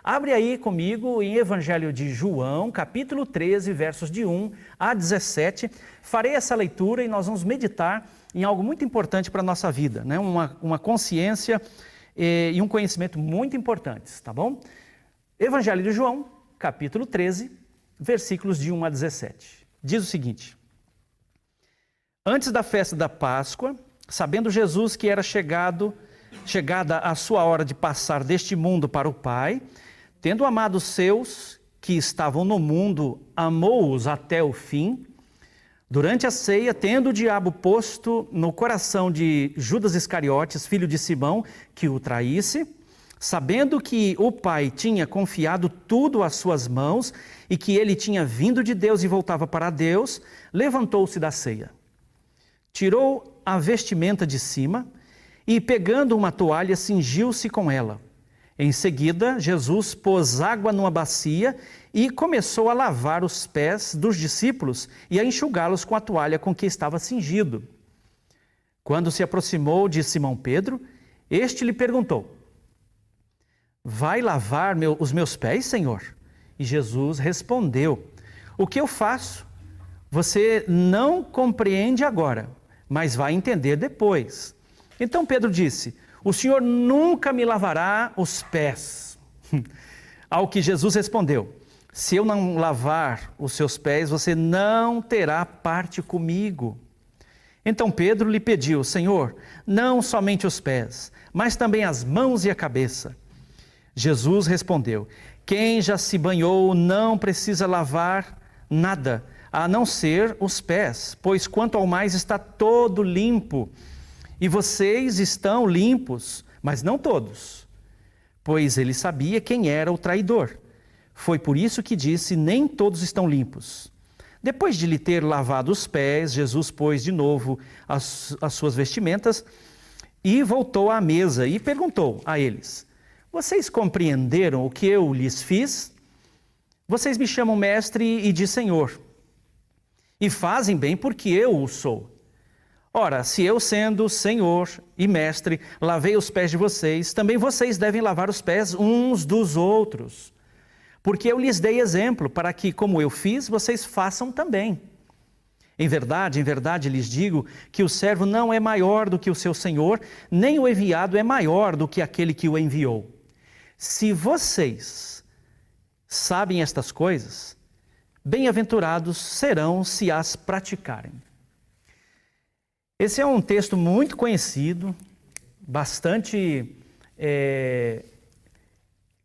Abre aí comigo em Evangelho de João, capítulo 13, versos de 1 a 17. Farei essa leitura e nós vamos meditar em algo muito importante para a nossa vida, né? Uma consciência e um conhecimento muito importantes, tá bom? Evangelho de João, capítulo 13, versículos de 1 a 17. Diz o seguinte: Antes da festa da Páscoa, sabendo Jesus que era chegada a sua hora de passar deste mundo para o Pai, tendo amado os seus que estavam no mundo, amou-os até o fim. Durante a ceia, tendo o diabo posto no coração de Judas Iscariotes, filho de Simão, que o traísse, sabendo que o Pai tinha confiado tudo às suas mãos e que ele tinha vindo de Deus e voltava para Deus, levantou-se da ceia. Tirou a vestimenta de cima e, pegando uma toalha, cingiu-se com ela. Em seguida, Jesus pôs água numa bacia e começou a lavar os pés dos discípulos e a enxugá-los com a toalha com que estava cingido. Quando se aproximou de Simão Pedro, este lhe perguntou: Vai lavar os meus pés, Senhor? E Jesus respondeu: O que eu faço, você não compreende agora, mas vai entender depois. Então Pedro disse: O Senhor nunca me lavará os pés. Ao que Jesus respondeu: Se eu não lavar os seus pés, você não terá parte comigo. Então Pedro lhe pediu: Senhor, não somente os pés, mas também as mãos e a cabeça. Jesus respondeu: Quem já se banhou não precisa lavar nada, a não ser os pés, pois quanto ao mais está todo limpo. E vocês estão limpos, mas não todos. Pois ele sabia quem era o traidor. Foi por isso que disse: nem todos estão limpos. Depois de lhe ter lavado os pés, Jesus pôs de novo as suas vestimentas e voltou à mesa e perguntou a eles: Vocês compreenderam o que eu lhes fiz? Vocês me chamam mestre e de Senhor, e fazem bem porque eu o sou. Ora, se eu, sendo Senhor e Mestre, lavei os pés de vocês, também vocês devem lavar os pés uns dos outros. Porque eu lhes dei exemplo, para que, como eu fiz, vocês façam também. Em verdade lhes digo que o servo não é maior do que o seu Senhor, nem o enviado é maior do que aquele que o enviou. Se vocês sabem estas coisas, bem-aventurados serão se as praticarem. Esse é um texto muito conhecido, bastante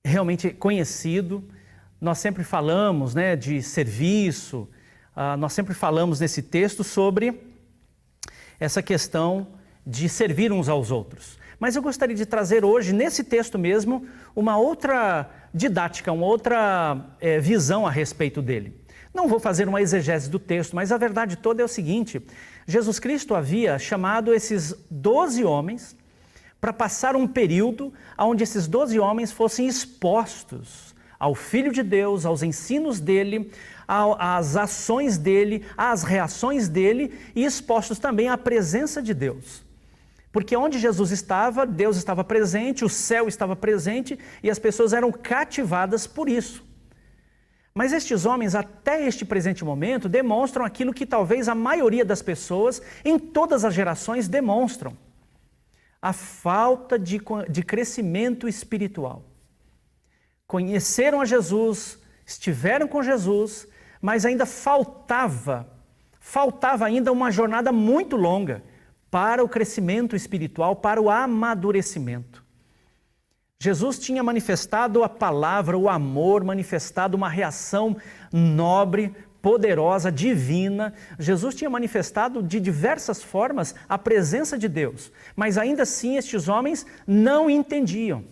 realmente conhecido. Nós sempre falamos, né, de serviço, nós sempre falamos nesse texto sobre essa questão de servir uns aos outros. Mas eu gostaria de trazer hoje, nesse texto mesmo, uma outra didática, uma outra visão a respeito dele. Não vou fazer uma exegese do texto, mas a verdade toda é o seguinte: Jesus Cristo havia chamado esses 12 homens para passar um período onde esses 12 homens fossem expostos ao Filho de Deus, aos ensinos dele, às ações dele, às reações dele e expostos também à presença de Deus. Porque onde Jesus estava, Deus estava presente, o céu estava presente e as pessoas eram cativadas por isso. Mas estes homens, até este presente momento, demonstram aquilo que talvez a maioria das pessoas, em todas as gerações, demonstram: a falta de crescimento espiritual. Conheceram a Jesus, estiveram com Jesus, mas ainda faltava ainda uma jornada muito longa para o crescimento espiritual, para o amadurecimento. Jesus tinha manifestado a palavra, o amor, manifestado uma reação nobre, poderosa, divina. Jesus tinha manifestado de diversas formas a presença de Deus, mas ainda assim estes homens não entendiam.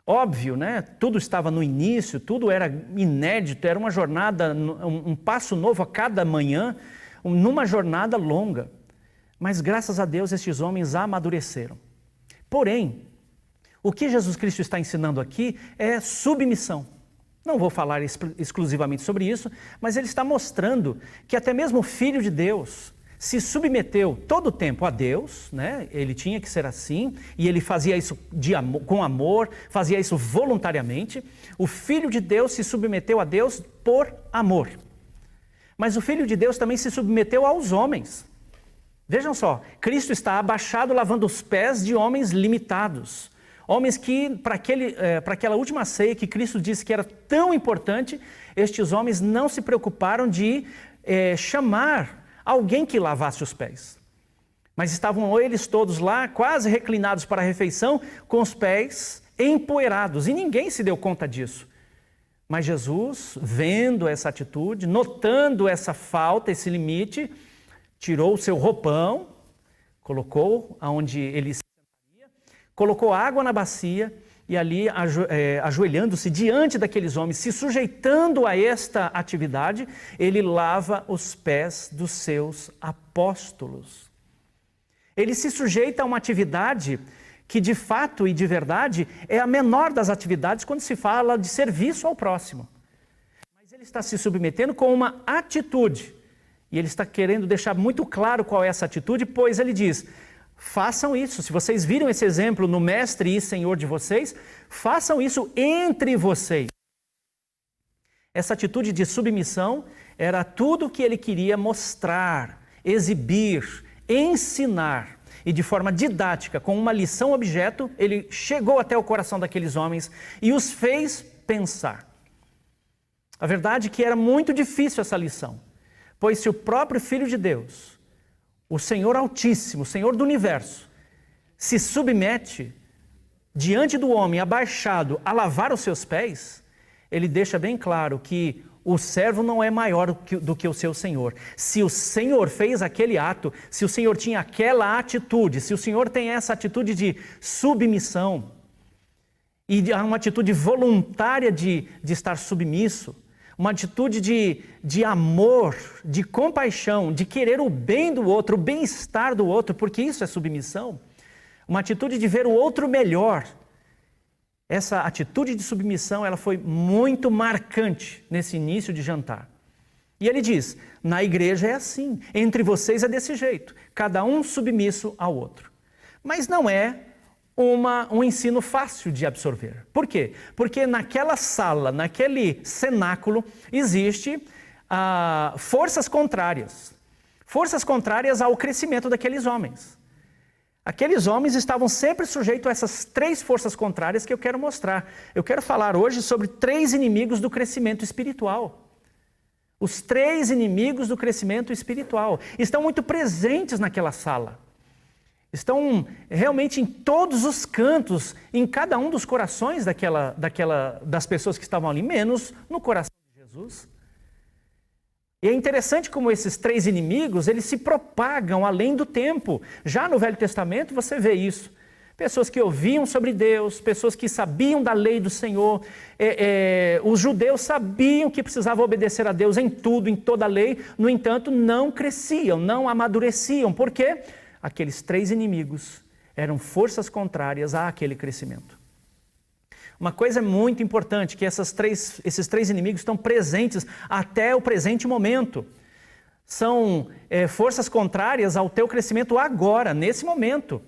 Óbvio, né? Tudo estava no início, tudo era inédito, era uma jornada, um passo novo a cada manhã, numa jornada longa. Mas graças a Deus estes homens amadureceram. Porém, o que Jesus Cristo está ensinando aqui é submissão. Não vou falar exclusivamente sobre isso, mas ele está mostrando que até mesmo o Filho de Deus se submeteu todo o tempo a Deus, né? Ele tinha que ser assim, e ele fazia isso com amor, fazia isso voluntariamente. O Filho de Deus se submeteu a Deus por amor. Mas o Filho de Deus também se submeteu aos homens. Vejam só, Cristo está abaixado lavando os pés de homens limitados. Homens que, para aquela última ceia que Cristo disse que era tão importante, estes homens não se preocuparam de chamar alguém que lavasse os pés. Mas estavam eles todos lá, quase reclinados para a refeição, com os pés empoeirados. E ninguém se deu conta disso. Mas Jesus, vendo essa atitude, notando essa falta, esse limite, tirou o seu roupão, colocou aonde ele se sentaria, colocou água na bacia e ali, ajoelhando-se diante daqueles homens, se sujeitando a esta atividade, ele lava os pés dos seus apóstolos. Ele se sujeita a uma atividade que de fato e de verdade é a menor das atividades quando se fala de serviço ao próximo. Mas ele está se submetendo com uma atitude. E ele está querendo deixar muito claro qual é essa atitude, pois ele diz: façam isso. Se vocês viram esse exemplo no Mestre e Senhor de vocês, façam isso entre vocês. Essa atitude de submissão era tudo o que ele queria mostrar, exibir, ensinar. E de forma didática, com uma lição objeto, ele chegou até o coração daqueles homens e os fez pensar. A verdade é que era muito difícil essa lição, pois se o próprio Filho de Deus, o Senhor Altíssimo, o Senhor do Universo, se submete diante do homem abaixado a lavar os seus pés, ele deixa bem claro que o servo não é maior do que o seu Senhor. Se o Senhor fez aquele ato, se o Senhor tinha aquela atitude, se o Senhor tem essa atitude de submissão, e uma atitude voluntária de estar submisso, uma atitude de amor, de compaixão, de querer o bem do outro, o bem-estar do outro, porque isso é submissão, uma atitude de ver o outro melhor. Essa atitude de submissão, ela foi muito marcante nesse início de jantar. E ele diz, na igreja é assim, entre vocês é desse jeito, cada um submisso ao outro. Mas não é um ensino fácil de absorver. Por quê? Porque naquela sala, naquele cenáculo, existe forças contrárias ao crescimento daqueles homens. Aqueles homens estavam sempre sujeitos a essas 3 forças contrárias que eu quero mostrar. Eu quero falar hoje sobre 3 inimigos do crescimento espiritual. Os 3 inimigos do crescimento espiritual estão muito presentes naquela sala. Estão realmente em todos os cantos, em cada um dos corações das pessoas que estavam ali, menos no coração de Jesus. E é interessante como esses 3 inimigos, eles se propagam além do tempo. Já no Velho Testamento você vê isso. Pessoas que ouviam sobre Deus, pessoas que sabiam da lei do Senhor. Os judeus sabiam que precisavam obedecer a Deus em tudo, em toda a lei. No entanto, não cresciam, não amadureciam. Por quê? Aqueles 3 inimigos eram forças contrárias àquele crescimento. Uma coisa muito importante, que esses três inimigos estão presentes até o presente momento. São forças contrárias ao teu crescimento agora, nesse momento.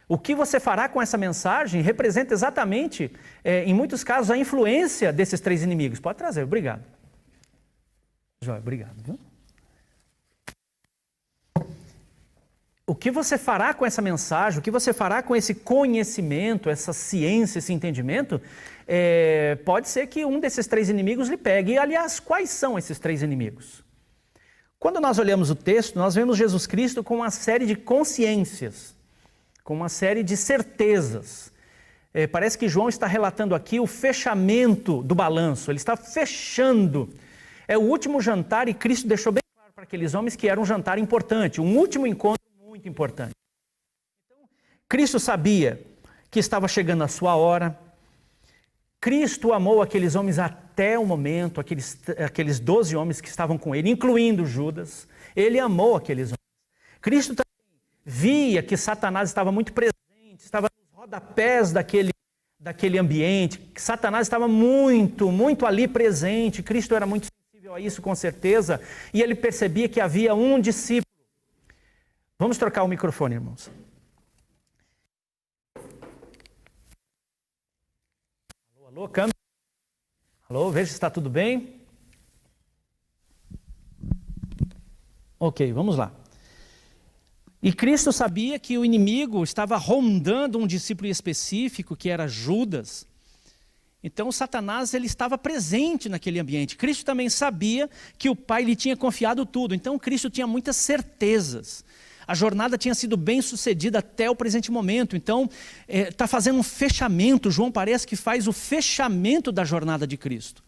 O que você fará com essa mensagem representa exatamente, em muitos casos, a influência desses 3 inimigos. Pode trazer, obrigado. Joia, obrigado. Viu? O que você fará com essa mensagem, o que você fará com esse conhecimento, essa ciência, esse entendimento, pode ser que um desses 3 inimigos lhe pegue. E, aliás, quais são esses 3 inimigos? Quando nós olhamos o texto, nós vemos Jesus Cristo com uma série de consciências, com uma série de certezas. Parece que João está relatando aqui o fechamento do balanço, ele está fechando. É o último jantar e Cristo deixou bem claro para aqueles homens que era um jantar importante, um último encontro muito importante. Então, Cristo sabia que estava chegando a sua hora. Cristo amou aqueles homens até o momento, aqueles 12 homens que estavam com ele, incluindo Judas. Ele amou aqueles homens. Cristo também via que Satanás estava muito presente, estava nos rodapés daquele ambiente, que Satanás estava muito, muito ali presente. Cristo era muito sensível a isso, com certeza, e ele percebia que havia um discípulo Vamos trocar o microfone, irmãos. Alô, alô, câmera. Alô, veja se está tudo bem. Ok, vamos lá. E Cristo sabia que o inimigo estava rondando um discípulo específico, que era Judas. Então Satanás ele estava presente naquele ambiente. Cristo também sabia que o Pai lhe tinha confiado tudo. Então Cristo tinha muitas certezas. A jornada tinha sido bem sucedida até o presente momento. Então está fazendo um fechamento. João parece que faz o fechamento da jornada de Cristo.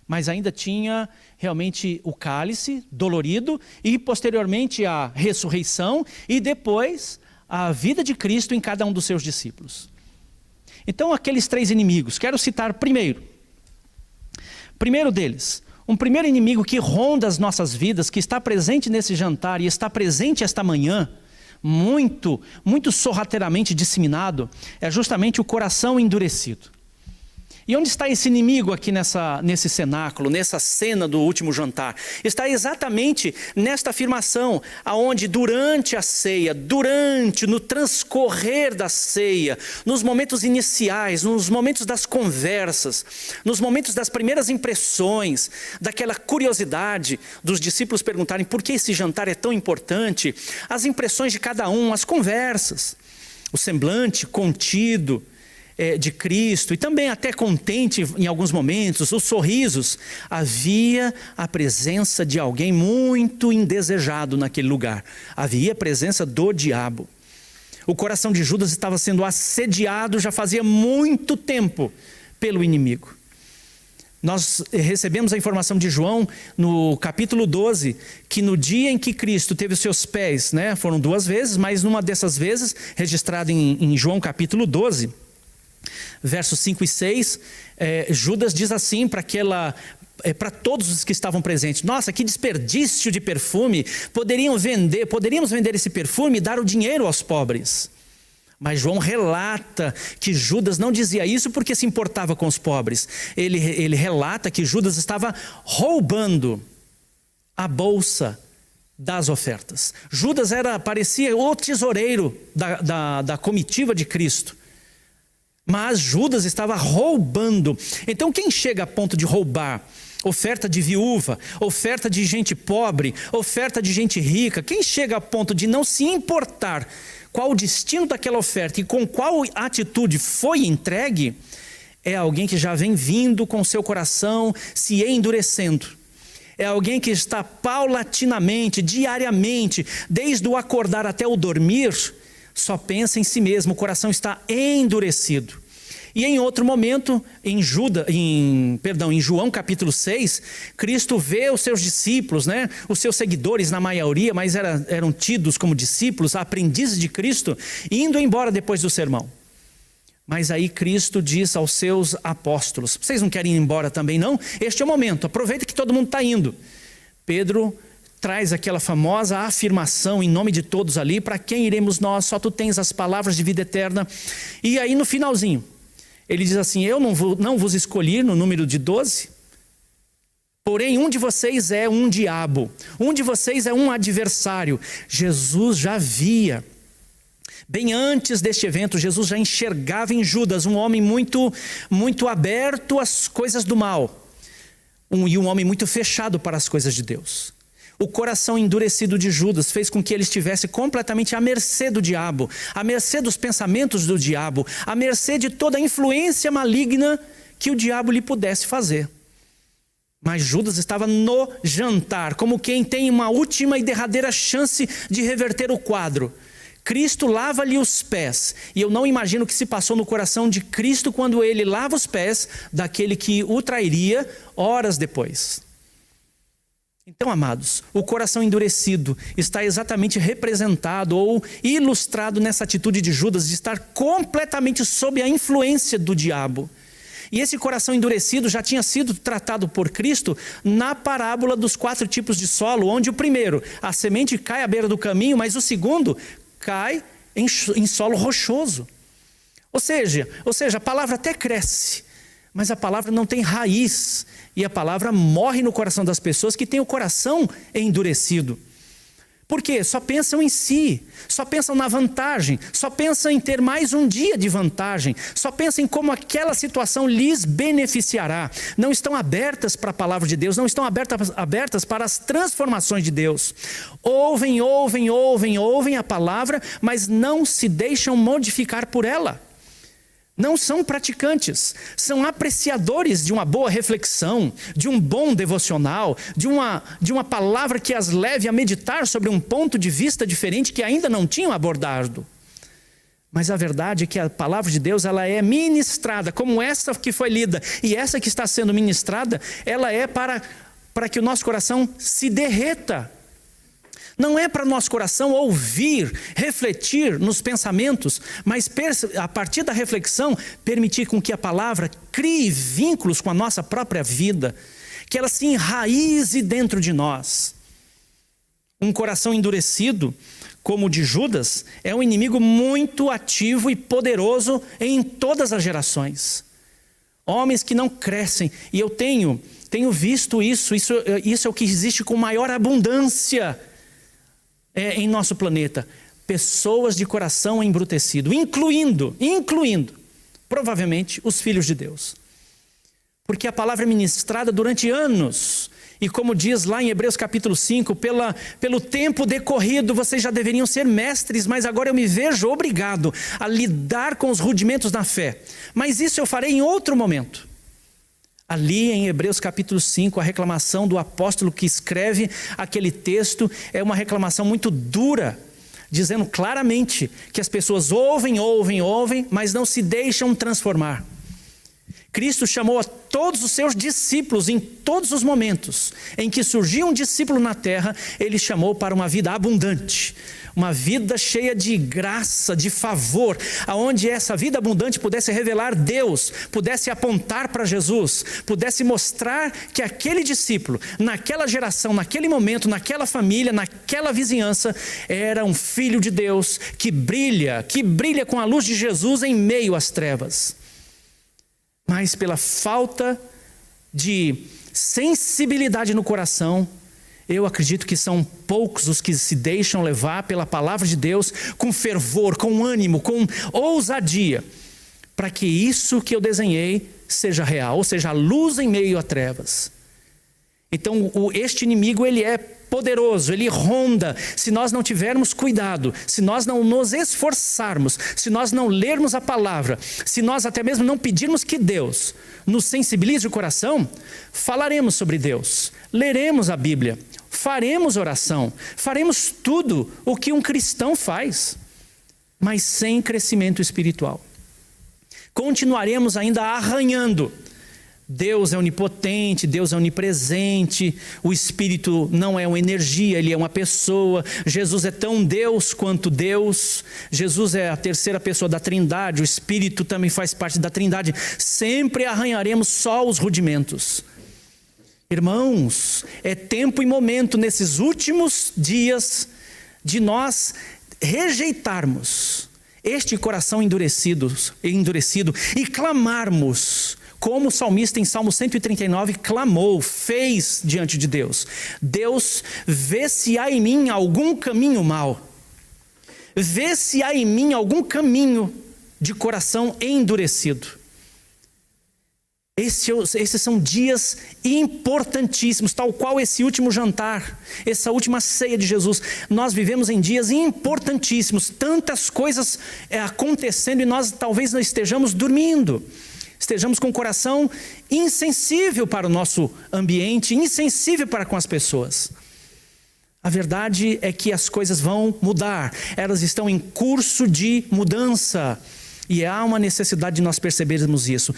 Mas ainda tinha realmente o cálice dolorido e posteriormente a ressurreição e depois a vida de Cristo em cada um dos seus discípulos. Então aqueles 3 inimigos, quero citar primeiro deles, um primeiro inimigo que ronda as nossas vidas, que está presente nesse jantar e está presente esta manhã, muito sorrateiramente disseminado, é justamente o coração endurecido. E onde está esse inimigo aqui nesse cenáculo, nessa cena do último jantar? Está exatamente nesta afirmação, aonde durante a ceia, no transcorrer da ceia, nos momentos iniciais, nos momentos das conversas, nos momentos das primeiras impressões, daquela curiosidade dos discípulos perguntarem por que esse jantar é tão importante, as impressões de cada um, as conversas, o semblante contido de Cristo, e também até contente em alguns momentos, os sorrisos, havia a presença de alguém muito indesejado naquele lugar, havia a presença do diabo. O coração de Judas estava sendo assediado já fazia muito tempo pelo inimigo. Nós recebemos a informação de João no capítulo 12, que no dia em que Cristo teve os seus pés, foram 2 vezes, mas numa dessas vezes, registrado em João capítulo 12, versos 5 e 6, Judas diz assim para todos os que estavam presentes: nossa, que desperdício de perfume, poderíamos vender esse perfume e dar o dinheiro aos pobres. Mas João relata que Judas não dizia isso porque se importava com os pobres. Ele relata que Judas estava roubando a bolsa das ofertas. Judas parecia o tesoureiro da comitiva de Cristo. Mas Judas estava roubando. Então quem chega a ponto de roubar oferta de viúva, oferta de gente pobre, oferta de gente rica, quem chega a ponto de não se importar qual o destino daquela oferta e com qual atitude foi entregue, é alguém que já vem vindo com seu coração se endurecendo. É alguém que está paulatinamente, diariamente, desde o acordar até o dormir, só pensa em si mesmo, o coração está endurecido. E em outro momento, em João capítulo 6, Cristo vê os seus discípulos, os seus seguidores na maioria, mas eram tidos como discípulos, aprendizes de Cristo, indo embora depois do sermão. Mas aí Cristo diz aos seus apóstolos: vocês não querem ir embora também não? Este é o momento, aproveita que todo mundo está indo. Pedro traz aquela famosa afirmação em nome de todos ali: para quem iremos nós? Só tu tens as palavras de vida eterna. E aí no finalzinho, ele diz assim: eu não vos escolhi no número de 12, porém um de vocês é um diabo, um de vocês é um adversário. Jesus já via, bem antes deste evento, Jesus já enxergava em Judas um homem muito aberto às coisas do mal, e um homem muito fechado para as coisas de Deus. O coração endurecido de Judas fez com que ele estivesse completamente à mercê do diabo, à mercê dos pensamentos do diabo, à mercê de toda a influência maligna que o diabo lhe pudesse fazer. Mas Judas estava no jantar, como quem tem uma última e derradeira chance de reverter o quadro. Cristo lava-lhe os pés, e eu não imagino o que se passou no coração de Cristo quando ele lava os pés daquele que o trairia horas depois. Então, amados, o coração endurecido está exatamente representado ou ilustrado nessa atitude de Judas de estar completamente sob a influência do diabo. E esse coração endurecido já tinha sido tratado por Cristo na parábola dos 4 tipos de solo, onde o primeiro, a semente cai à beira do caminho, mas o segundo cai em solo rochoso. Ou seja, a palavra até cresce, mas a palavra não tem raiz, e a palavra morre no coração das pessoas que têm o coração endurecido. Por quê? Só pensam em si, só pensam na vantagem, só pensam em ter mais um dia de vantagem, só pensam em como aquela situação lhes beneficiará. Não estão abertas para a palavra de Deus, não estão abertas para as transformações de Deus. Ouvem a palavra, mas não se deixam modificar por ela. Não são praticantes, são apreciadores de uma boa reflexão, de um bom devocional, de uma palavra que as leve a meditar sobre um ponto de vista diferente que ainda não tinham abordado. Mas a verdade é que a palavra de Deus, ela é ministrada, como essa que foi lida e essa que está sendo ministrada, ela é para que o nosso coração se derreta. Não é para nosso coração ouvir, refletir nos pensamentos, mas a partir da reflexão, permitir com que a palavra crie vínculos com a nossa própria vida, que ela se enraize dentro de nós. Um coração endurecido, como o de Judas, é um inimigo muito ativo e poderoso em todas as gerações. Homens que não crescem, e eu tenho visto isso é o que existe com maior abundância em nosso planeta, pessoas de coração embrutecido, incluindo, provavelmente, os filhos de Deus. Porque a palavra é ministrada durante anos, e como diz lá em Hebreus capítulo 5, pelo tempo decorrido, vocês já deveriam ser mestres, mas agora eu me vejo obrigado a lidar com os rudimentos da fé. Mas isso eu farei em outro momento. Ali em Hebreus capítulo 5, a reclamação do apóstolo que escreve aquele texto é uma reclamação muito dura, dizendo claramente que as pessoas ouvem, mas não se deixam transformar. Cristo chamou a todos os seus discípulos em todos os momentos em que surgia um discípulo na terra, ele chamou para uma vida abundante, uma vida cheia de graça, de favor, aonde essa vida abundante pudesse revelar Deus, pudesse apontar para Jesus, pudesse mostrar que aquele discípulo, naquela geração, naquele momento, naquela família, naquela vizinhança, era um filho de Deus que brilha com a luz de Jesus em meio às trevas. Mas pela falta de sensibilidade no coração, eu acredito que são poucos os que se deixam levar pela palavra de Deus com fervor, com ânimo, com ousadia, para que isso que eu desenhei seja real, ou seja, a luz em meio a trevas. Então este inimigo, ele é poderoso, ele ronda. Se nós não tivermos cuidado, se nós não nos esforçarmos, se nós não lermos a palavra, se nós até mesmo não pedirmos que Deus nos sensibilize o coração, falaremos sobre Deus, leremos a Bíblia, faremos oração, faremos tudo o que um cristão faz, mas sem crescimento espiritual. Continuaremos ainda arranhando. Deus é onipotente, Deus é onipresente, o Espírito não é uma energia, Ele é uma pessoa. Jesus é tão Deus quanto Deus. Jesus é a terceira pessoa da Trindade, o Espírito também faz parte da Trindade. Sempre arranharemos só os rudimentos. Irmãos, é tempo e momento nesses últimos dias de nós rejeitarmos este coração endurecido e clamarmos, como o salmista em Salmo 139 clamou, fez diante de Deus. Deus, vê se há em mim algum caminho mau. Vê se há em mim algum caminho de coração endurecido. Esses são dias importantíssimos, tal qual esse último jantar, essa última ceia de Jesus. Nós vivemos em dias importantíssimos, tantas coisas acontecendo e nós talvez não estejamos dormindo. Estejamos com o coração insensível para o nosso ambiente, insensível para com as pessoas. A verdade é que as coisas vão mudar, elas estão em curso de mudança. E há uma necessidade de nós percebermos isso.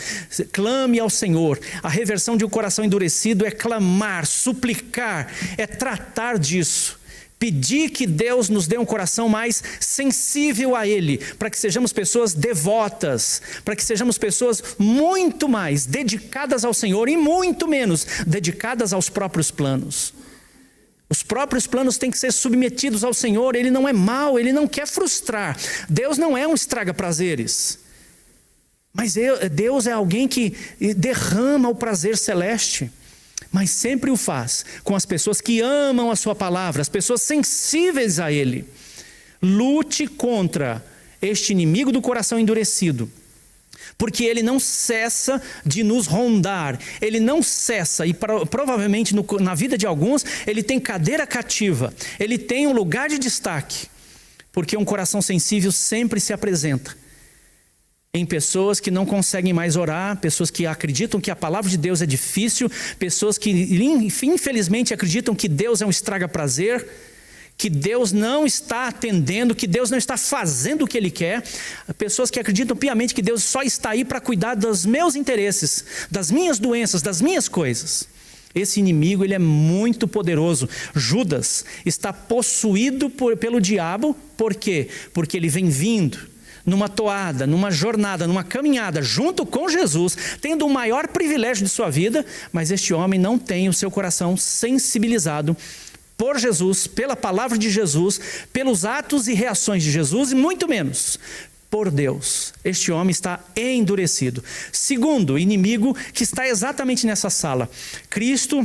Clame ao Senhor. A reversão de um coração endurecido é clamar, suplicar, é tratar disso. Pedir que Deus nos dê um coração mais sensível a Ele, para que sejamos pessoas devotas, para que sejamos pessoas muito mais dedicadas ao Senhor e muito menos dedicadas aos próprios planos. Os próprios planos têm que ser submetidos ao Senhor. Ele não é mau, Ele não quer frustrar. Deus não é um estraga-prazeres. Mas Deus é alguém que derrama o prazer celeste. mas sempre o faz com as pessoas que amam a sua palavra, as pessoas sensíveis a Ele. Lute contra este inimigo do coração endurecido, porque ele não cessa de nos rondar, ele não cessa, e provavelmente na vida de alguns, ele tem cadeira cativa, ele tem um lugar de destaque, porque um coração sensível sempre se apresenta em pessoas que não conseguem mais orar, pessoas que acreditam que a palavra de Deus é difícil, pessoas que infelizmente acreditam que Deus é um estraga-prazer, que Deus não está atendendo, que Deus não está fazendo o que Ele quer, pessoas que acreditam piamente que Deus só está aí para cuidar dos meus interesses, das minhas doenças, das minhas coisas. Esse inimigo, ele é muito poderoso. Judas está possuído pelo diabo, por quê? Porque ele vem vindo numa toada, numa jornada, numa caminhada junto com Jesus, tendo o maior privilégio de sua vida, mas este homem não tem o seu coração sensibilizado por Jesus, pela palavra de Jesus, pelos atos e reações de Jesus, e muito menos por Deus. Este homem está endurecido. Segundo inimigo que está exatamente nessa sala, Cristo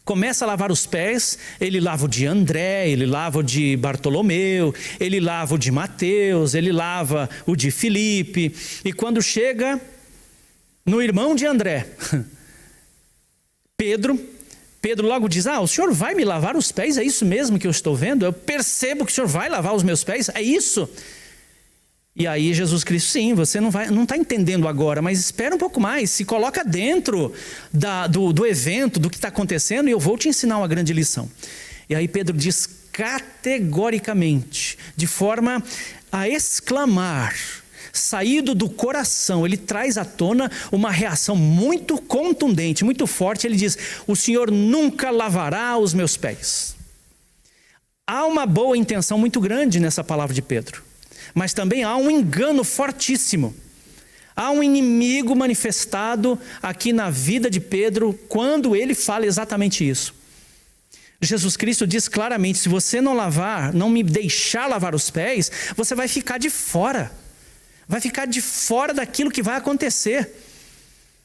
começa a lavar os pés, ele lava o de André, ele lava o de Bartolomeu, ele lava o de Mateus, ele lava o de Filipe, e quando chega no irmão de André, Pedro logo diz: o senhor vai me lavar os pés? É isso mesmo que eu estou vendo? Eu percebo que o senhor vai lavar os meus pés? É isso? E aí Jesus Cristo: sim, você não está entendendo agora, mas espera um pouco mais, se coloca dentro do evento, do que está acontecendo, e eu vou te ensinar uma grande lição. E aí Pedro diz categoricamente, de forma a exclamar, saído do coração, ele traz à tona uma reação muito contundente, muito forte. Ele diz: o Senhor nunca lavará os meus pés. Há uma boa intenção muito grande nessa palavra de Pedro, mas também há um engano fortíssimo. Há um inimigo manifestado aqui na vida de Pedro quando ele fala exatamente isso. Jesus Cristo diz claramente: se você não me deixar lavar os pés, você vai ficar de fora. Vai ficar de fora daquilo que vai acontecer.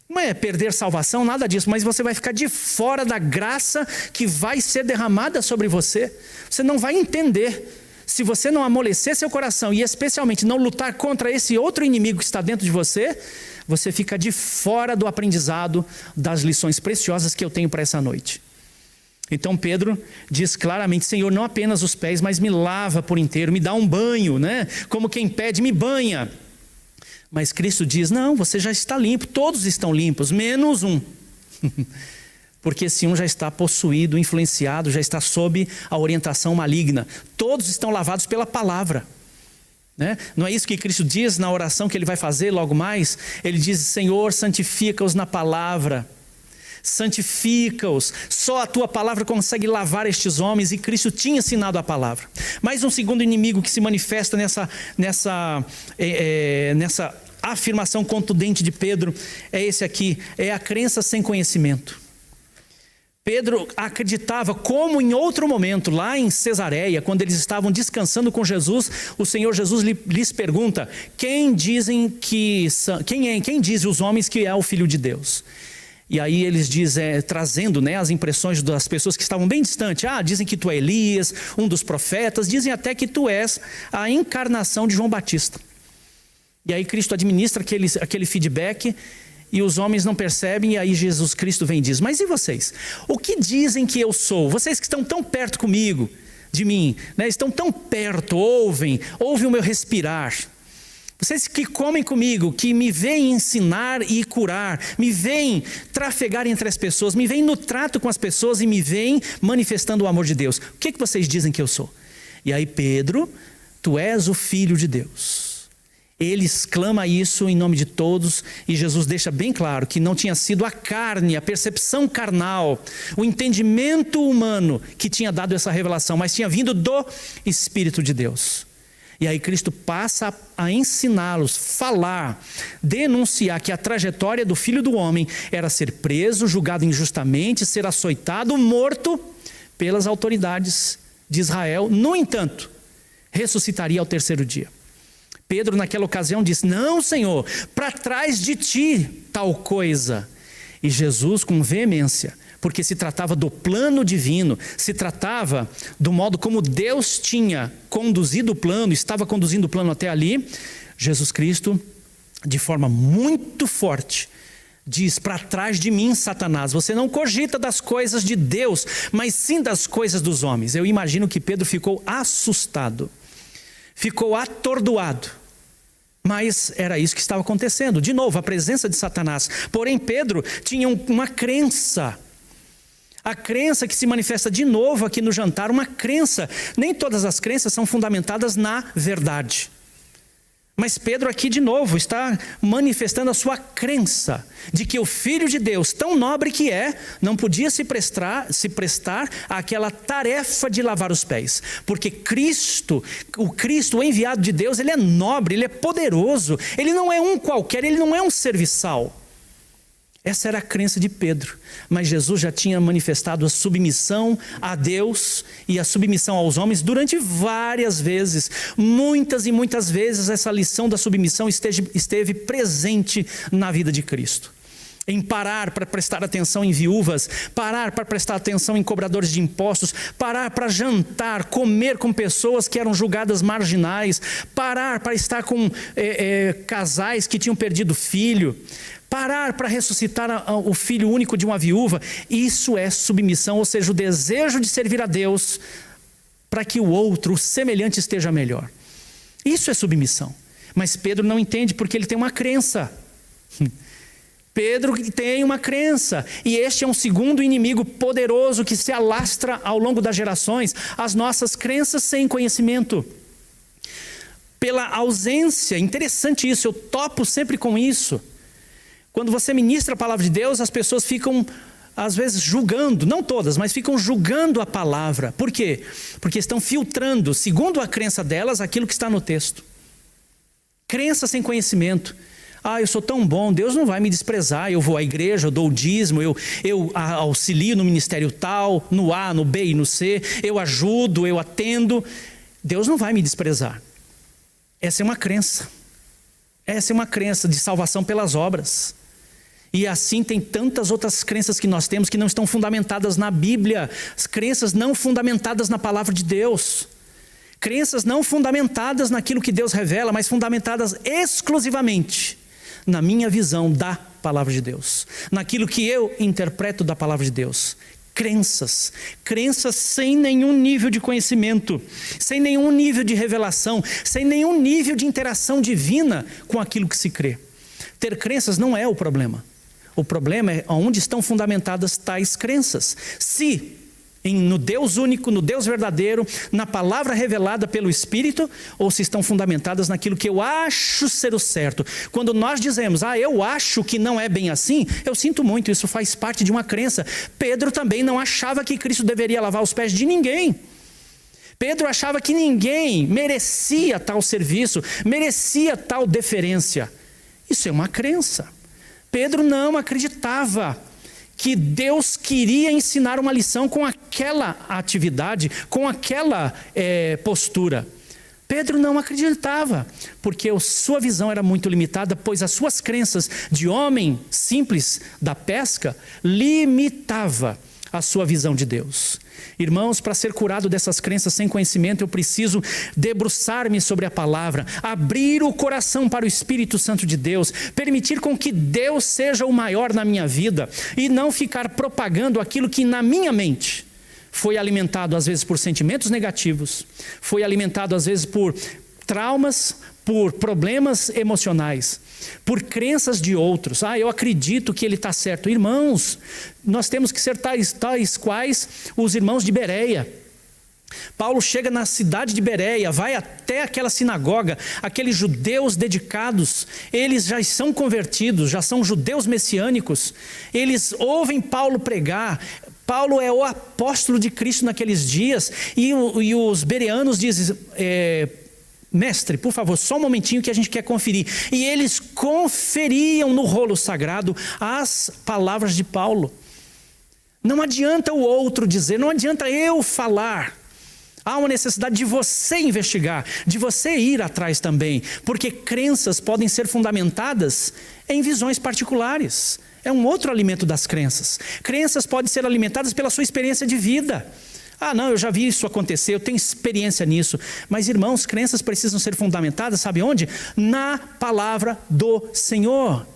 Não é perder salvação, nada disso, mas você vai ficar de fora da graça que vai ser derramada sobre você. Você não vai entender. Se você não amolecer seu coração e especialmente não lutar contra esse outro inimigo que está dentro de você, você fica de fora do aprendizado das lições preciosas que eu tenho para essa noite. Então Pedro diz claramente: Senhor, não apenas os pés, mas me lava por inteiro, me dá um banho, né? Como quem pede, me banha. Mas Cristo diz: não, você já está limpo, todos estão limpos, menos um. Porque esse um já está possuído, influenciado, já está sob a orientação maligna. Todos estão lavados pela palavra, né? Não é isso que Cristo diz na oração que Ele vai fazer logo mais? Ele diz: Senhor, santifica-os na palavra. Santifica-os, só a tua palavra consegue lavar estes homens, e Cristo tinha ensinado a palavra. Mais um segundo inimigo que se manifesta nessa afirmação contundente de Pedro é esse aqui, é a crença sem conhecimento. Pedro acreditava, como em outro momento, lá em Cesareia, quando eles estavam descansando com Jesus, o Senhor Jesus lhes pergunta: quem diz os homens que é o Filho de Deus? E aí eles dizem, trazendo, né, as impressões das pessoas que estavam bem distantes: dizem que tu é Elias, um dos profetas, dizem até que tu és a encarnação de João Batista. E aí Cristo administra aquele feedback, e os homens não percebem, e aí Jesus Cristo vem e diz: mas e vocês? O que dizem que eu sou? Vocês que estão tão perto comigo, de mim, né, estão tão perto, ouvem o meu respirar. Vocês que comem comigo, que me veem ensinar e curar, me veem trafegar entre as pessoas, me veem no trato com as pessoas e me veem manifestando o amor de Deus, o que vocês dizem que eu sou? E aí Pedro: tu és o Filho de Deus. Ele exclama isso em nome de todos, e Jesus deixa bem claro que não tinha sido a carne, a percepção carnal, o entendimento humano que tinha dado essa revelação, mas tinha vindo do Espírito de Deus. E aí Cristo passa a ensiná-los, falar, denunciar que a trajetória do Filho do Homem era ser preso, julgado injustamente, ser açoitado, morto pelas autoridades de Israel. No entanto, ressuscitaria ao terceiro dia. Pedro naquela ocasião disse: não, Senhor, para trás de ti tal coisa. E Jesus, com veemência, porque se tratava do plano divino, se tratava do modo como Deus tinha conduzido o plano, estava conduzindo o plano até ali. Jesus Cristo, de forma muito forte, diz: para trás de mim, Satanás, você não cogita das coisas de Deus, mas sim das coisas dos homens. Eu imagino que Pedro ficou assustado, ficou atordoado, mas era isso que estava acontecendo. De novo, a presença de Satanás. Porém, Pedro tinha uma crença, a crença que se manifesta de novo aqui no jantar, uma crença. Nem todas as crenças são fundamentadas na verdade. Mas Pedro aqui de novo está manifestando a sua crença de que o Filho de Deus, tão nobre que é, não podia se prestar àquela tarefa de lavar os pés. Porque Cristo, o enviado de Deus, ele é nobre, ele é poderoso, ele não é um qualquer, ele não é um serviçal. Essa era a crença de Pedro, mas Jesus já tinha manifestado a submissão a Deus e a submissão aos homens durante várias vezes. Muitas e muitas vezes essa lição da submissão esteve presente na vida de Cristo. Em parar para prestar atenção em viúvas, parar para prestar atenção em cobradores de impostos, parar para jantar, comer com pessoas que eram julgadas marginais, parar para estar com casais que tinham perdido filho, parar para ressuscitar o filho único de uma viúva. Isso é submissão, ou seja, o desejo de servir a Deus para que o outro, o semelhante, esteja melhor. Isso é submissão. Mas Pedro não entende porque ele tem uma crença. Pedro tem uma crença, e este é um segundo inimigo poderoso que se alastra ao longo das gerações, as nossas crenças sem conhecimento. Pela ausência, interessante isso, eu topo sempre com isso. Quando você ministra a palavra de Deus, as pessoas ficam, às vezes, julgando, não todas, mas ficam julgando a palavra. Por quê? Porque estão filtrando, segundo a crença delas, aquilo que está no texto. Crença sem conhecimento. Eu sou tão bom, Deus não vai me desprezar, eu vou à igreja, eu dou o dízimo, eu auxilio no ministério tal, no A, no B e no C, eu ajudo, eu atendo, Deus não vai me desprezar. Essa é uma crença. Essa é uma crença de salvação pelas obras. E assim tem tantas outras crenças que nós temos que não estão fundamentadas na Bíblia, as crenças não fundamentadas na palavra de Deus. Crenças não fundamentadas naquilo que Deus revela, mas fundamentadas exclusivamente na minha visão da palavra de Deus, naquilo que eu interpreto da palavra de Deus. Crenças sem nenhum nível de conhecimento, sem nenhum nível de revelação, sem nenhum nível de interação divina com aquilo que se crê. Ter crenças não é o problema. O problema é onde estão fundamentadas tais crenças. Se no Deus único, no Deus verdadeiro, na palavra revelada pelo Espírito, ou se estão fundamentadas naquilo que eu acho ser o certo. Quando nós dizemos, eu acho que não é bem assim, eu sinto muito, isso faz parte de uma crença. Pedro também não achava que Cristo deveria lavar os pés de ninguém. Pedro achava que ninguém merecia tal serviço, merecia tal deferência. Isso é uma crença. Pedro não acreditava que Deus queria ensinar uma lição com aquela atividade, com aquela postura. Pedro não acreditava, porque a sua visão era muito limitada, pois as suas crenças de homem simples da pesca limitava a sua visão de Deus. Irmãos, para ser curado dessas crenças sem conhecimento, eu preciso debruçar-me sobre a palavra, abrir o coração para o Espírito Santo de Deus, permitir com que Deus seja o maior na minha vida e não ficar propagando aquilo que na minha mente foi alimentado às vezes por sentimentos negativos, foi alimentado às vezes por traumas, por problemas emocionais, por crenças de outros. Eu acredito que ele está certo. Irmãos, nós temos que ser tais quais os irmãos de Bereia. Paulo chega na cidade de Bereia, vai até aquela sinagoga, aqueles judeus dedicados, eles já são convertidos, já são judeus messiânicos, eles ouvem Paulo pregar. Paulo é o apóstolo de Cristo naqueles dias, e os bereanos dizem, mestre, por favor, só um momentinho que a gente quer conferir. E eles conferiam no rolo sagrado as palavras de Paulo. Não adianta o outro dizer, não adianta eu falar. Há uma necessidade de você investigar, de você ir atrás também, porque crenças podem ser fundamentadas em visões particulares, É um outro alimento das crenças. Crenças podem ser alimentadas pela sua experiência de vida. Ah, não, eu já vi isso acontecer, eu tenho experiência nisso. Mas, irmãos, crenças precisam ser fundamentadas, sabe onde? Na palavra do Senhor.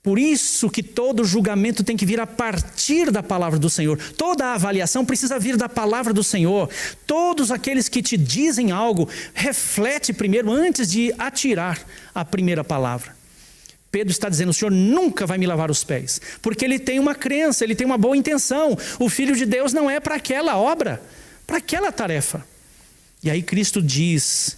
Por isso que todo julgamento tem que vir a partir da palavra do Senhor. Toda a avaliação precisa vir da palavra do Senhor. Todos aqueles que te dizem algo, reflete primeiro antes de atirar a primeira palavra. Pedro está dizendo, o Senhor nunca vai me lavar os pés, porque ele tem uma crença, ele tem uma boa intenção. O Filho de Deus não é para aquela obra, para aquela tarefa. E aí Cristo diz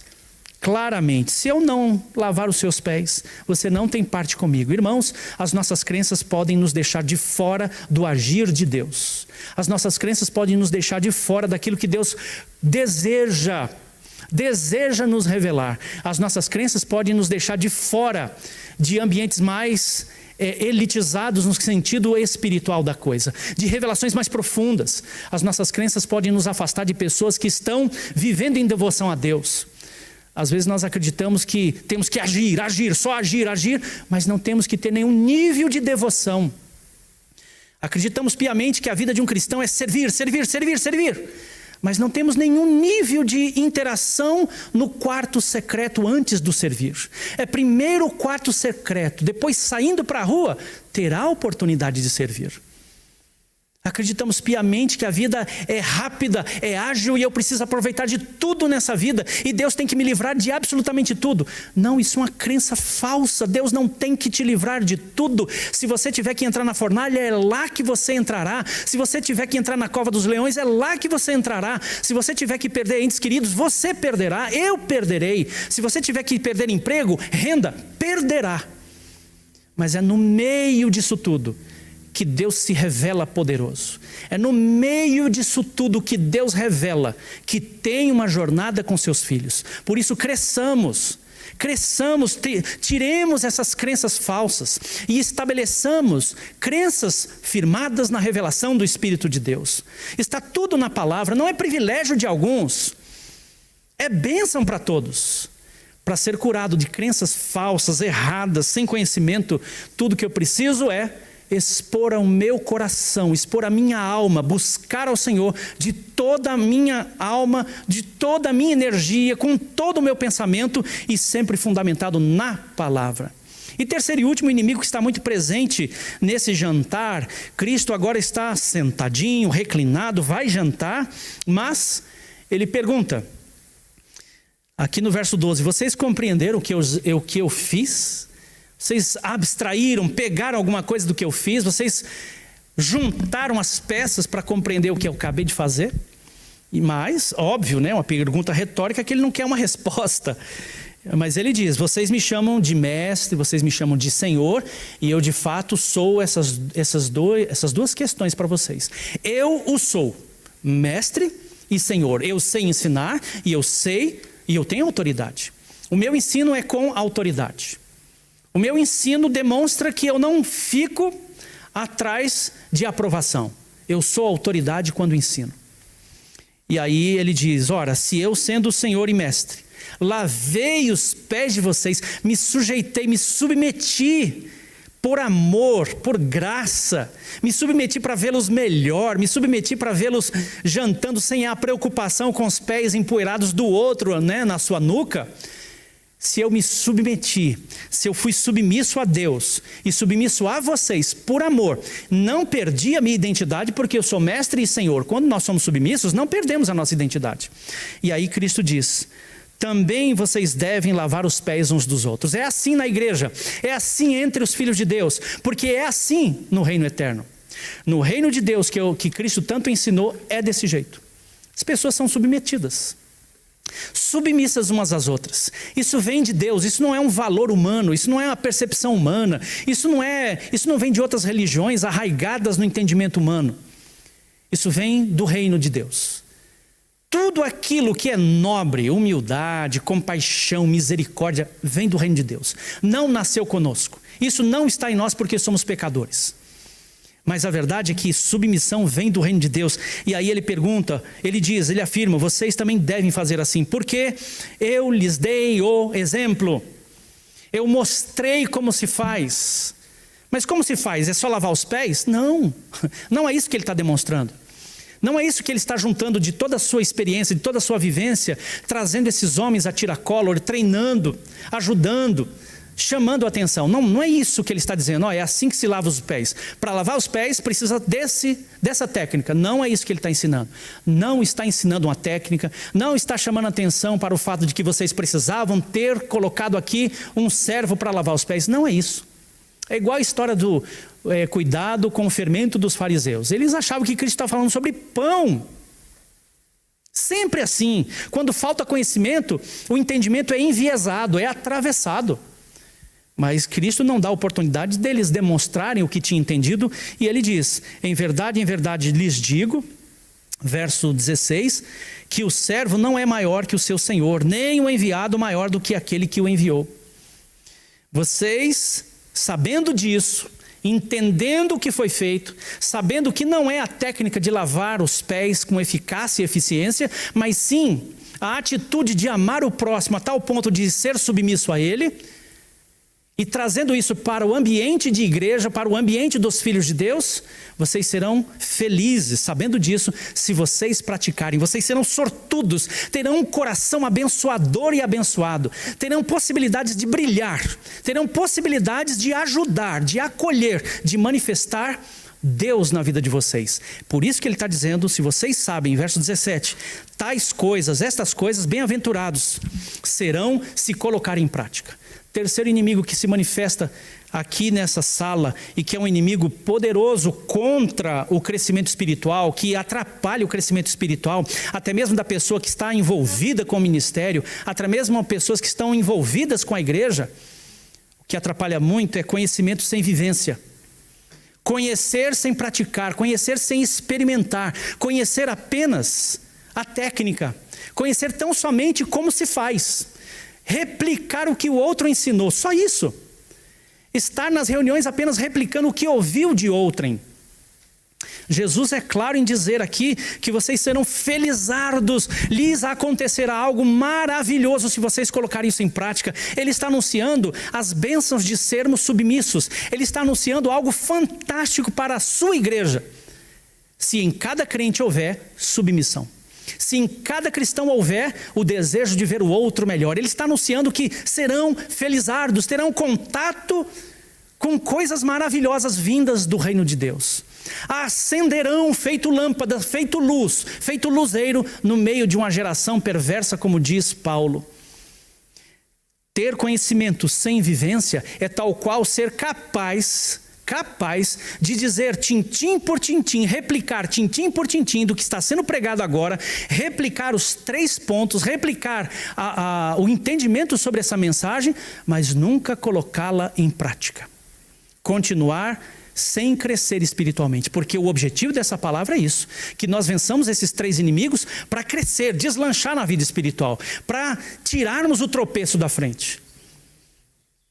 claramente, se eu não lavar os seus pés, você não tem parte comigo. Irmãos, as nossas crenças podem nos deixar de fora do agir de Deus. As nossas crenças podem nos deixar de fora daquilo que Deus deseja nos revelar. As nossas crenças podem nos deixar de fora de ambientes mais elitizados no sentido espiritual da coisa, de revelações mais profundas. As nossas crenças podem nos afastar de pessoas que estão vivendo em devoção a Deus. Às vezes nós acreditamos que temos que agir, só agir, mas não temos que ter nenhum nível de devoção. Acreditamos piamente que a vida de um cristão é servir. Mas não temos nenhum nível de interação no quarto secreto antes do servir. É primeiro o quarto secreto, depois saindo para a rua, terá a oportunidade de servir. Acreditamos piamente que a vida é rápida, é ágil e eu preciso aproveitar de tudo nessa vida e Deus tem que me livrar de absolutamente tudo. Não, isso é uma crença falsa. Deus não tem que te livrar de tudo. Se você tiver que entrar na fornalha, é lá que você entrará. Se você tiver que entrar na cova dos leões, é lá que você entrará. Se você tiver que perder entes queridos, você perderá, eu perderei. Se você tiver que perder emprego, renda, perderá. Mas é no meio disso tudo que Deus se revela poderoso. É no meio disso tudo que Deus revela que tem uma jornada com seus filhos. Por isso cresçamos, tiremos essas crenças falsas e estabeleçamos crenças firmadas na revelação do Espírito de Deus. Está tudo na palavra, não é privilégio de alguns, é bênção para todos. Para ser curado de crenças falsas, erradas, sem conhecimento, tudo que eu preciso é expor ao meu coração, expor a minha alma, buscar ao Senhor de toda a minha alma, de toda a minha energia, com todo o meu pensamento e sempre fundamentado na palavra. E terceiro e último inimigo que está muito presente nesse jantar, Cristo agora está sentadinho, reclinado, vai jantar, mas ele pergunta, aqui no verso 12, vocês compreenderam o que eu fiz? Vocês abstraíram, pegaram alguma coisa do que eu fiz? Vocês juntaram as peças para compreender o que eu acabei de fazer? E mais, óbvio, né, uma pergunta retórica que ele não quer uma resposta. Mas ele diz, vocês me chamam de mestre, vocês me chamam de Senhor, e eu de fato sou essas duas questões para vocês. Eu o sou, mestre e Senhor. Eu sei ensinar e eu tenho autoridade. O meu ensino é com autoridade. O meu ensino demonstra que eu não fico atrás de aprovação. Eu sou autoridade quando ensino. E aí ele diz, ora, se eu sendo o Senhor e mestre, lavei os pés de vocês, me sujeitei, me submeti por amor, por graça, me submeti para vê-los melhor, me submeti para vê-los jantando sem a preocupação com os pés empoeirados do outro, né, na sua nuca. Se eu me submeti, se eu fui submisso a Deus e submisso a vocês por amor, não perdi a minha identidade porque eu sou mestre e Senhor. Quando nós somos submissos, não perdemos a nossa identidade. E aí Cristo diz, também vocês devem lavar os pés uns dos outros. É assim na igreja, é assim entre os filhos de Deus, porque é assim no reino eterno. No reino de Deus que Cristo tanto ensinou, é desse jeito. As pessoas são submetidas. Submissas umas às outras. Isso vem de Deus, isso não é um valor humano, isso não é uma percepção humana, isso não vem de outras religiões arraigadas no entendimento humano. Isso vem do reino de Deus. Tudo aquilo que é nobre, humildade, compaixão, misericórdia, vem do reino de Deus. Não nasceu conosco. Isso não está em nós porque somos pecadores. Mas a verdade é que submissão vem do reino de Deus. E aí ele pergunta, ele afirma, vocês também devem fazer assim, porque eu lhes dei o exemplo. Eu mostrei como se faz. Mas como se faz? É só lavar os pés? Não, não é isso que ele está demonstrando. Não é isso que ele está juntando de toda a sua experiência, de toda a sua vivência, trazendo esses homens a tiracolo, treinando, ajudando, chamando a atenção. Não, não é isso que ele está dizendo. É assim que se lava os pés. Para lavar os pés precisa dessa técnica. Não é isso que ele está ensinando. Não está ensinando uma técnica, não está chamando a atenção para o fato de que vocês precisavam ter colocado aqui um servo para lavar os pés. Não é isso. É igual a história do cuidado com o fermento dos fariseus. Eles achavam que Cristo estava falando sobre pão. Sempre assim. Quando falta conhecimento, o entendimento é enviesado, é atravessado. Mas Cristo não dá oportunidade deles demonstrarem o que tinha entendido. E ele diz, em verdade lhes digo, verso 16, que o servo não é maior que o seu senhor, nem o enviado maior do que aquele que o enviou. Vocês, sabendo disso, entendendo o que foi feito, sabendo que não é a técnica de lavar os pés com eficácia e eficiência, mas sim a atitude de amar o próximo a tal ponto de ser submisso a ele, e trazendo isso para o ambiente de igreja, para o ambiente dos filhos de Deus, vocês serão felizes, sabendo disso, se vocês praticarem. Vocês serão sortudos, terão um coração abençoador e abençoado, terão possibilidades de brilhar, terão possibilidades de ajudar, de acolher, de manifestar Deus na vida de vocês. Por isso que ele está dizendo, se vocês sabem, verso 17, tais coisas, estas coisas, bem-aventurados serão se colocarem em prática. Terceiro inimigo que se manifesta aqui nessa sala e que é um inimigo poderoso contra o crescimento espiritual, que atrapalha o crescimento espiritual, até mesmo da pessoa que está envolvida com o ministério, até mesmo pessoas que estão envolvidas com a igreja, o que atrapalha muito é conhecimento sem vivência. Conhecer sem praticar, conhecer sem experimentar, conhecer apenas a técnica, conhecer tão somente como se faz. Replicar o que o outro ensinou, só isso. Estar nas reuniões apenas replicando o que ouviu de outrem. Jesus é claro em dizer aqui que vocês serão felizardos, lhes acontecerá algo maravilhoso se vocês colocarem isso em prática. Ele está anunciando as bênçãos de sermos submissos. Ele está anunciando algo fantástico para a sua igreja. Se em cada crente houver submissão. Se em cada cristão houver o desejo de ver o outro melhor. Ele está anunciando que serão felizardos, terão contato com coisas maravilhosas vindas do reino de Deus. Acenderão feito lâmpada, feito luz, feito luzeiro no meio de uma geração perversa, como diz Paulo. Ter conhecimento sem vivência é tal qual ser capaz de dizer tintim por tintim, replicar tintim por tintim do que está sendo pregado agora, replicar os 3 pontos, replicar o entendimento sobre essa mensagem, mas nunca colocá-la em prática. Continuar sem crescer espiritualmente, porque o objetivo dessa palavra é isso, que nós vençamos esses 3 inimigos para crescer, deslanchar na vida espiritual, para tirarmos o tropeço da frente.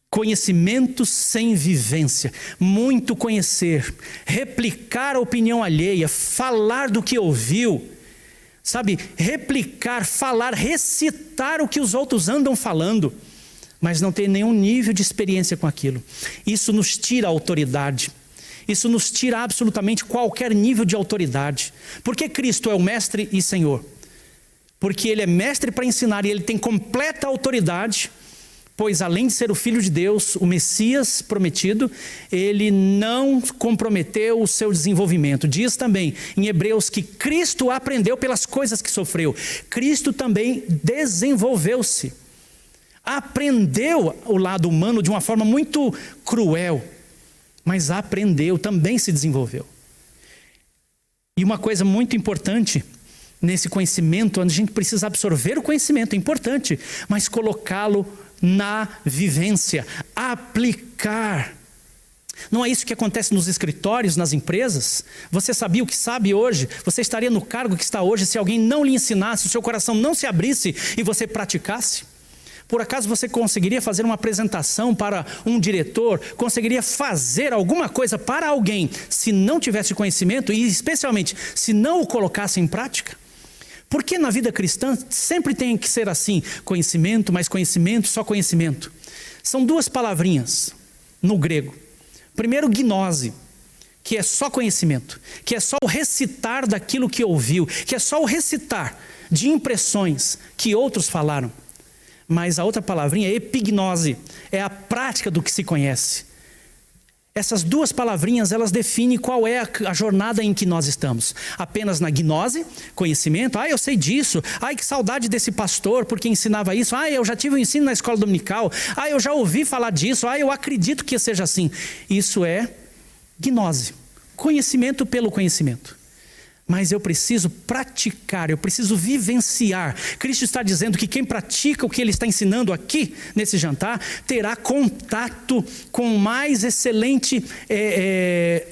Conhecimento sem vivência, muito conhecer, replicar a opinião alheia, falar do que ouviu, sabe, replicar, falar, recitar o que os outros andam falando, mas não ter nenhum nível de experiência com aquilo. Isso nos tira a autoridade, isso nos tira absolutamente qualquer nível de autoridade. Por que Cristo é o mestre e Senhor? Porque Ele é mestre para ensinar e Ele tem completa autoridade. Pois além de ser o Filho de Deus, o Messias prometido, ele não comprometeu o seu desenvolvimento. Diz também em Hebreus que Cristo aprendeu pelas coisas que sofreu. Cristo também desenvolveu-se. Aprendeu o lado humano de uma forma muito cruel, mas aprendeu, também se desenvolveu. E uma coisa muito importante nesse conhecimento, onde a gente precisa absorver o conhecimento, é importante, mas colocá-lo na vivência, aplicar. Não é isso que acontece nos escritórios, nas empresas? Você sabia o que sabe hoje? Você estaria no cargo que está hoje se alguém não lhe ensinasse, se o seu coração não se abrisse e você praticasse? Por acaso você conseguiria fazer uma apresentação para um diretor? Conseguiria fazer alguma coisa para alguém se não tivesse conhecimento e especialmente se não o colocasse em prática? Porque na vida cristã sempre tem que ser assim, conhecimento, mais conhecimento, só conhecimento. São 2 palavrinhas no grego. Primeiro, gnose, que é só conhecimento, que é só o recitar daquilo que ouviu, que é só o recitar de impressões que outros falaram. Mas a outra palavrinha é epignose, é a prática do que se conhece. Essas duas palavrinhas, elas definem qual é a jornada em que nós estamos. Apenas na gnose, conhecimento. Eu sei disso. Que saudade desse pastor porque ensinava isso. Eu já tive um ensino na escola dominical. Eu já ouvi falar disso. Eu acredito que seja assim. Isso é gnose. Conhecimento pelo conhecimento. Mas eu preciso praticar, eu preciso vivenciar. Cristo está dizendo que quem pratica o que Ele está ensinando aqui, nesse jantar, terá contato com o mais excelente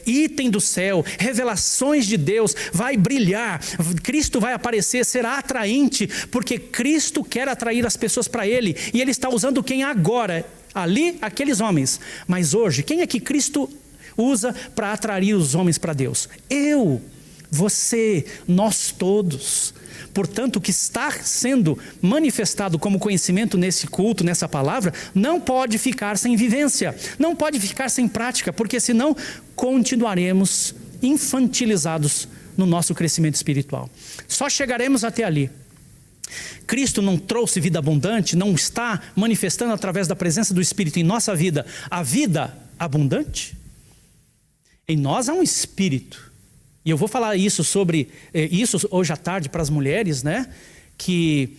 item do céu, revelações de Deus, vai brilhar, Cristo vai aparecer, será atraente, porque Cristo quer atrair as pessoas para Ele, e Ele está usando quem agora? Ali, aqueles homens. Mas hoje, quem é que Cristo usa para atrair os homens para Deus? Eu. Você, nós todos. Portanto, o que está sendo manifestado como conhecimento nesse culto, nessa palavra, não pode ficar sem vivência, não pode ficar sem prática, porque senão continuaremos infantilizados no nosso crescimento espiritual. Só chegaremos até ali. Cristo não trouxe vida abundante, não está manifestando através da presença do Espírito em nossa vida a vida abundante? Em nós há um Espírito. E eu vou falar sobre isso hoje à tarde para as mulheres, né? Que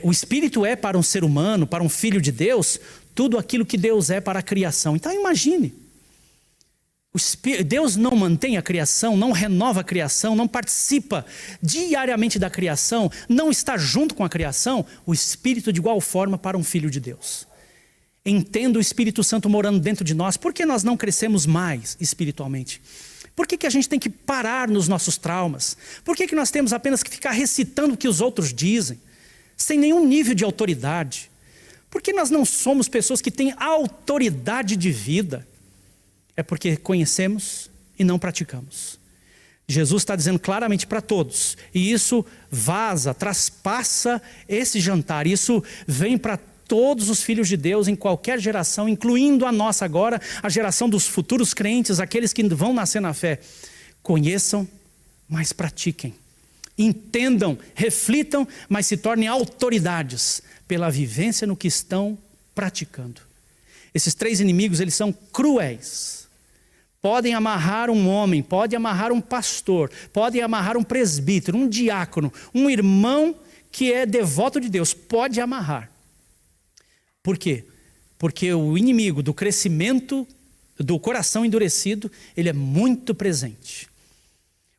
o Espírito é para um ser humano, para um filho de Deus, tudo aquilo que Deus é para a criação. Então imagine, Deus não mantém a criação, não renova a criação, não participa diariamente da criação, não está junto com a criação, o Espírito de igual forma para um filho de Deus. Entenda o Espírito Santo morando dentro de nós. Por que nós não crescemos mais espiritualmente? Por que a gente tem que parar nos nossos traumas? Por que nós temos apenas que ficar recitando o que os outros dizem, sem nenhum nível de autoridade? Por que nós não somos pessoas que têm autoridade de vida? É porque conhecemos e não praticamos. Jesus está dizendo claramente para todos, e isso traspassa esse jantar, isso vem para todos os filhos de Deus em qualquer geração, incluindo a nossa agora, a geração dos futuros crentes, aqueles que vão nascer na fé. Conheçam, mas pratiquem. Entendam, reflitam, mas se tornem autoridades pela vivência no que estão praticando. Esses três inimigos, eles são cruéis. Podem amarrar um homem, podem amarrar um pastor, podem amarrar um presbítero, um diácono, um irmão que é devoto de Deus, pode amarrar. Por quê? Porque o inimigo do crescimento do coração endurecido, ele é muito presente.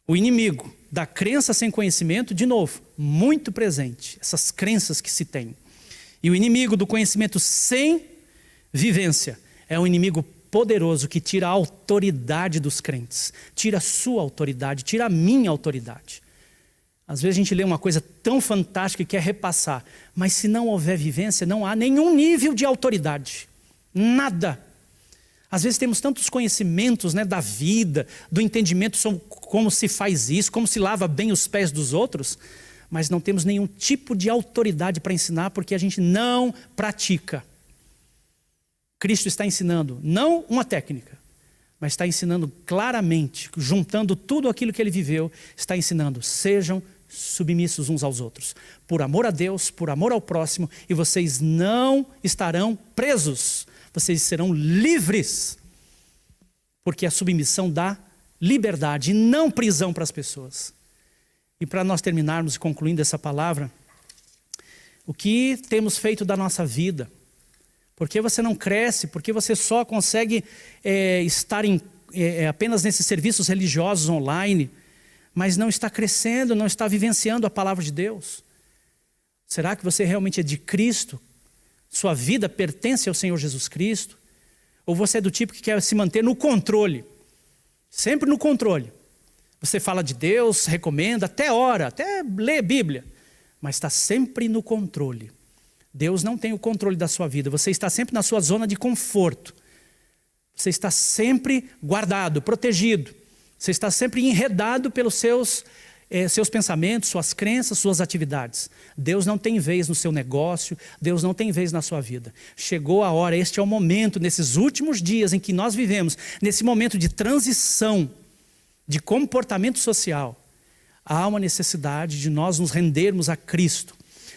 O inimigo da crença sem conhecimento, de novo, muito presente. Essas crenças que se tem. E o inimigo do conhecimento sem vivência é um inimigo poderoso que tira a autoridade dos crentes. Tira a sua autoridade, tira a minha autoridade. Às vezes a gente lê uma coisa tão fantástica e quer repassar, mas se não houver vivência, não há nenhum nível de autoridade. Nada. Às vezes temos tantos conhecimentos, né, da vida, do entendimento sobre como se faz isso, como se lava bem os pés dos outros, mas não temos nenhum tipo de autoridade para ensinar porque a gente não pratica. Cristo está ensinando, não uma técnica, mas está ensinando claramente, juntando tudo aquilo que ele viveu, está ensinando, sejam submissos uns aos outros, por amor a Deus, por amor ao próximo, e vocês não estarão presos, vocês serão livres, porque a submissão dá liberdade e não prisão para as pessoas. E para nós terminarmos e concluindo essa palavra, o que temos feito da nossa vida? Por que você não cresce? Por que você só consegue estar apenas nesses serviços religiosos online, mas não está crescendo, não está vivenciando a palavra de Deus? Será que você realmente é de Cristo? Sua vida pertence ao Senhor Jesus Cristo? Ou você é do tipo que quer se manter no controle? Sempre no controle. Você fala de Deus, recomenda, até ora, até lê Bíblia, mas está sempre no controle. Deus não tem o controle da sua vida. Você está sempre na sua zona de conforto. Você está sempre guardado, protegido. Você está sempre enredado pelos seus seus pensamentos, suas crenças, suas atividades. Deus não tem vez no seu negócio, Deus não tem vez na sua vida. Chegou a hora, este é o momento, nesses últimos dias em que nós vivemos, nesse momento de transição, de comportamento social, há uma necessidade de nós nos rendermos a Cristo.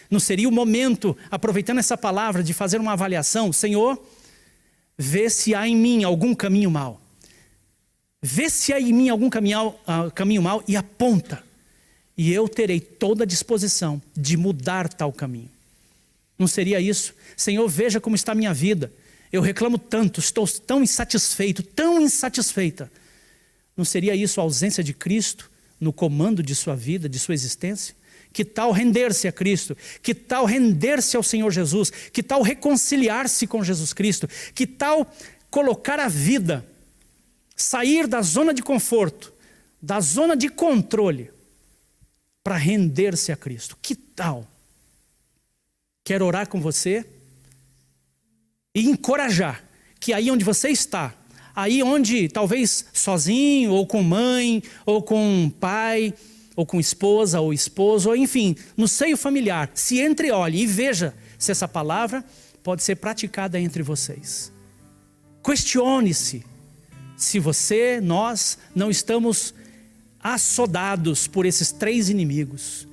Não seria o momento, aproveitando essa palavra, de fazer uma avaliação? Senhor, vê se há em mim algum caminho mau. Vê se há em mim algum caminho mau e aponta. E eu terei toda a disposição de mudar tal caminho. Não seria isso? Senhor, veja como está a minha vida. Eu reclamo tanto, estou tão insatisfeito, tão insatisfeita. Não seria isso a ausência de Cristo no comando de sua vida, de sua existência? Que tal render-se a Cristo? Que tal render-se ao Senhor Jesus? Que tal reconciliar-se com Jesus Cristo? Que tal colocar a vida, sair da zona de conforto, da zona de controle, para render-se a Cristo? Que tal? Quero orar com você e encorajar que aí onde você está, aí onde talvez sozinho, ou com mãe, ou com pai, ou com esposa ou esposo, ou enfim, no seio familiar, se entreolhe e veja se essa palavra pode ser praticada entre vocês. Questione-se se você, nós, não estamos assodados por esses 3 inimigos,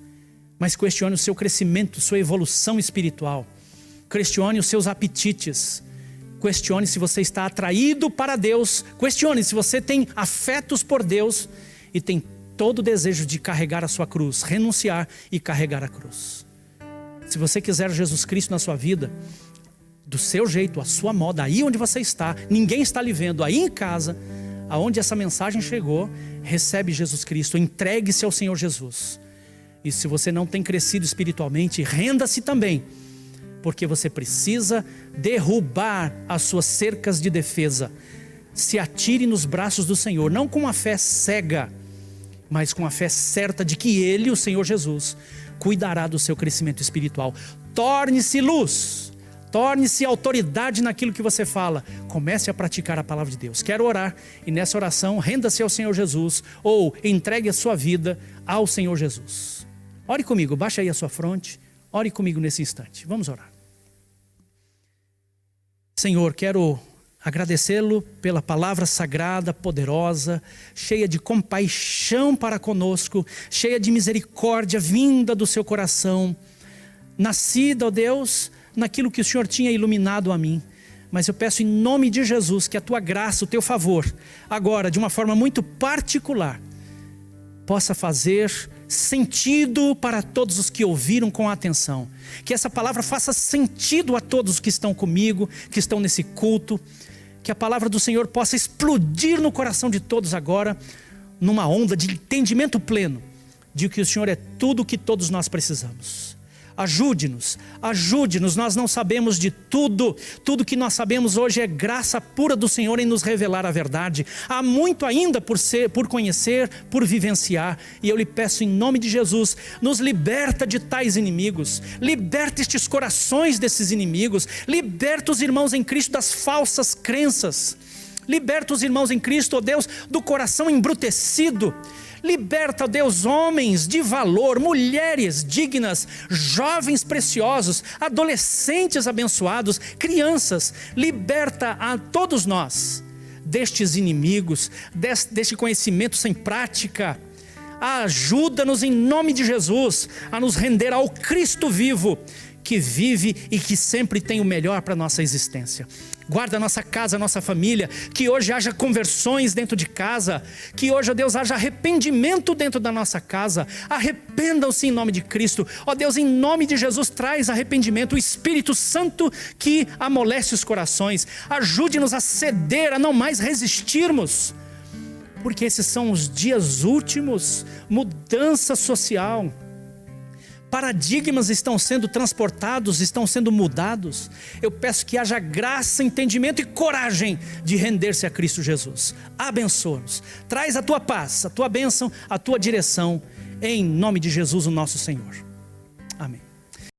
mas questione o seu crescimento, sua evolução espiritual, questione os seus apetites, questione se você está atraído para Deus, questione se você tem afetos por Deus e tem todo o desejo de carregar a sua cruz, renunciar e carregar a cruz. Se você quiser Jesus Cristo na sua vida, do seu jeito, a sua moda, aí onde você está, ninguém está lhe vendo, aí em casa, aonde essa mensagem chegou, recebe Jesus Cristo, entregue-se ao Senhor Jesus. E se você não tem crescido espiritualmente, renda-se também, porque você precisa derrubar as suas cercas de defesa. Se atire nos braços do Senhor, não com uma fé cega, mas com a fé certa de que Ele, o Senhor Jesus, cuidará do seu crescimento espiritual. Torne-se luz, torne-se autoridade naquilo que você fala. Comece a praticar a palavra de Deus. Quero orar e nessa oração renda-se ao Senhor Jesus, ou entregue a sua vida ao Senhor Jesus. Ore comigo, baixe aí a sua fronte, ore comigo nesse instante. Vamos orar. Senhor, quero agradecê-lo pela palavra sagrada, poderosa, cheia de compaixão para conosco, cheia de misericórdia vinda do seu coração, nascida, ó Deus, naquilo que o Senhor tinha iluminado a mim. Mas eu peço em nome de Jesus que a tua graça, o teu favor, agora de uma forma muito particular, possa fazer sentido para todos os que ouviram com atenção. Que essa palavra faça sentido a todos que estão comigo, que estão nesse culto. Que a palavra do Senhor possa explodir no coração de todos agora, numa onda de entendimento pleno, de que o Senhor é tudo o que todos nós precisamos. Ajude-nos, ajude-nos, nós não sabemos de tudo. Tudo que nós sabemos hoje é graça pura do Senhor em nos revelar a verdade. Há muito ainda por conhecer, por vivenciar. E eu lhe peço em nome de Jesus, nos liberta de tais inimigos. Liberta estes corações desses inimigos. Liberta os irmãos em Cristo das falsas crenças. Liberta os irmãos em Cristo, ó Deus, do coração embrutecido. Liberta, ó Deus, homens de valor, mulheres dignas, jovens preciosos, adolescentes abençoados, crianças. Liberta a todos nós destes inimigos, deste conhecimento sem prática. Ajuda-nos em nome de Jesus a nos render ao Cristo vivo, que vive e que sempre tem o melhor para a nossa existência. Guarda a nossa casa, a nossa família, que hoje haja conversões dentro de casa, que hoje, ó Deus, haja arrependimento dentro da nossa casa. Arrependam-se em nome de Cristo. Ó Deus, em nome de Jesus, traz arrependimento, o Espírito Santo que amolece os corações. Ajude-nos a ceder, a não mais resistirmos, porque esses são os dias últimos, mudança social. Paradigmas estão sendo transportados, estão sendo mudados. Eu peço que haja graça, entendimento e coragem de render-se a Cristo Jesus. Abençoa-nos, traz a tua paz, a tua bênção, a tua direção, em nome de Jesus o nosso Senhor. Amém.